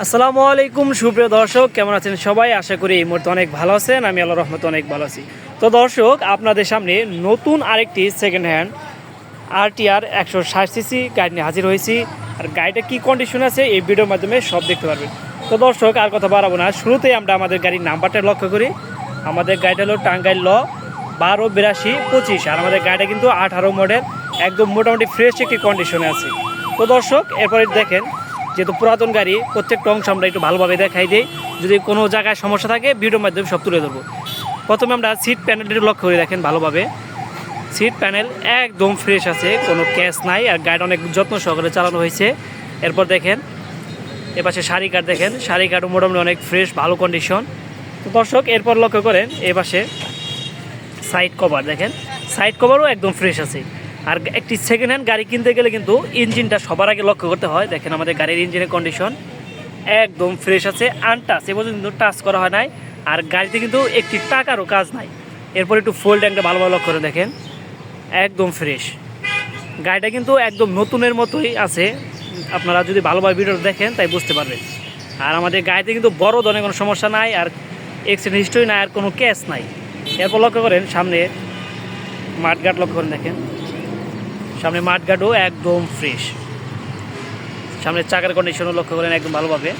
আসসালামু আলাইকুম সুপ্রিয় দর্শক, কেমন আছেন সবাই? আশা করি এই মুহূর্তে অনেক ভালো আছেন। আমি আল্লাহর রহমতে অনেক ভালো আছি। তো দর্শক, আপনাদের সামনে নতুন আরেকটি সেকেন্ড হ্যান্ড RTR 160cc গাড়ি নিয়ে হাজির হয়েছি। আর গাড়িটা কী কন্ডিশন আছে এই ভিডিওর মাধ্যমে সব দেখতে পারবেন। তো দর্শক, আর কথা বাড়াবো না, শুরুতেই আমরা আমাদের গাড়ির নাম্বারটা লক্ষ্য করি। আমাদের গাড়িটা হলো টাঙ্গাইল 128225। আর আমাদের গাড়িটা কিন্তু 18 মডেল, একদম মোটামুটি ফ্রেশ একটি কন্ডিশনে আছে। তো দর্শক, এরপরে দেখেন, যেহেতু পুরাতন গাড়ি, প্রত্যেকটা অংশ আমরা একটু ভালোভাবে দেখাই দিই। যদি কোনো জায়গায় সমস্যা থাকে ভিডিওর মাধ্যমে সব তুলে ধরবো। প্রথমে আমরা সিট প্যানেলটি লক্ষ্য করে দেখেন ভালোভাবে। সিট প্যানেল একদম ফ্রেশ আছে, কোনো ক্যাশ নাই, আর গাড়িটা অনেক যত্ন সহকারে চালানো হয়েছে। এরপর দেখেন এপাশে সারি কাঠ, দেখেন সারি কাঠও মোটামুটি অনেক ফ্রেশ, ভালো কন্ডিশন। তো দর্শক, এরপর লক্ষ্য করেন এপাশে সাইড কভার, দেখেন সাইড কভারও একদম ফ্রেশ আছে। আর একটি সেকেন্ড হ্যান্ড গাড়ি কিনতে গেলে কিন্তু ইঞ্জিনটা সবার আগে লক্ষ্য করতে হয়। দেখেন আমাদের গাড়ির ইঞ্জিনের কন্ডিশন একদম ফ্রেশ আছে, আনটাচ, এ পর্যন্ত কিন্তু টাচ করা হয় নাই। আর গাড়িতে কিন্তু একটি টাকারও কাজ নাই। এরপর একটু ফুল ট্যাঙ্কটা ভালোভাবে লক্ষ্য করে দেখেন, একদম ফ্রেশ। গাড়িটা কিন্তু একদম নতুনের মতোই আছে। আপনারা যদি ভালোভাবে ভিডিও দেখেন তাই বুঝতে পারবেন। আর আমাদের গাড়িতে কিন্তু বড় ধরনের কোনো সমস্যা নাই, আর অ্যাক্সিডেন্ট হিস্ট্রি নাই, আর কোনো ক্যাশ নাই। এরপর লক্ষ্য করেন সামনে মাঠঘাট, লক্ষ্য করেন দেখেন সামনে মাঠঘাটও একদম ফ্রেশ। সামনের চাকার কন্ডিশনও লক্ষ্য করেন একদম ভালোভাবে,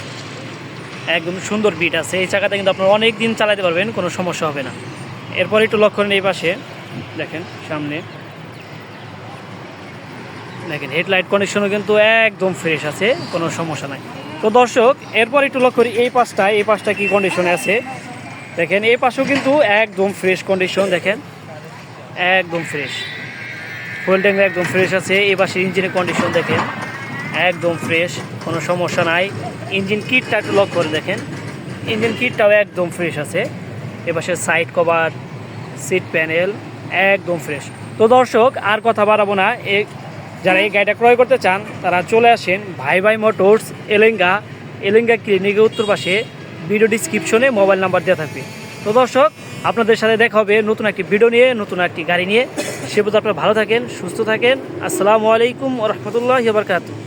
একদম সুন্দর বিট আছে। এই চাকাটা কিন্তু আপনারা অনেক দিন চালাতে পারবেন, কোনো সমস্যা হবে না। এরপর একটু লক্ষ্য করেন এই পাশে দেখেন, সামনে দেখেন হেডলাইট কন্ডিশনও কিন্তু একদম ফ্রেশ আছে, কোনো সমস্যা নাই। তো দর্শক, এরপর একটু লক্ষ্য করি এই পাশটা কী কন্ডিশনে আছে। দেখেন এই পাশেও কিন্তু একদম ফ্রেশ কন্ডিশন, দেখেন একদম ফ্রেশ, ফুয়েল ট্যাঙ্ক একদম ফ্রেশ আছে। এই পাশে ইঞ্জিনের কন্ডিশন দেখেন একদম ফ্রেশ, কোনো সমস্যা নাই। ইঞ্জিন কিটটা একটু লক করে দেখেন, ইঞ্জিন কিটটাও একদম ফ্রেশ আছে। এপাশে সাইড কভার, সিট প্যানেল একদম ফ্রেশ। তো দর্শক, আর কথা বাড়াবো না, যারা এই গাড়িটা ক্রয় করতে চান তারা চলে আসেন ভাই ভাই মোটরস, এলেঙ্গা ক্লিনিকের উত্তর পাশে। ভিডিও ডিসক্রিপশনে মোবাইল নাম্বার দেওয়া থাকবে। তো দর্শক, আপনাদের সাথে দেখা হবে নতুন একটি ভিডিও নিয়ে, নতুন একটি গাড়ি নিয়ে। সে পর্যন্ত আপনারা ভালো থাকেন, সুস্থ থাকেন। আসসালামু আলাইকুম ওয়া রাহমাতুল্লাহি ওয়া বারাকাতুহু।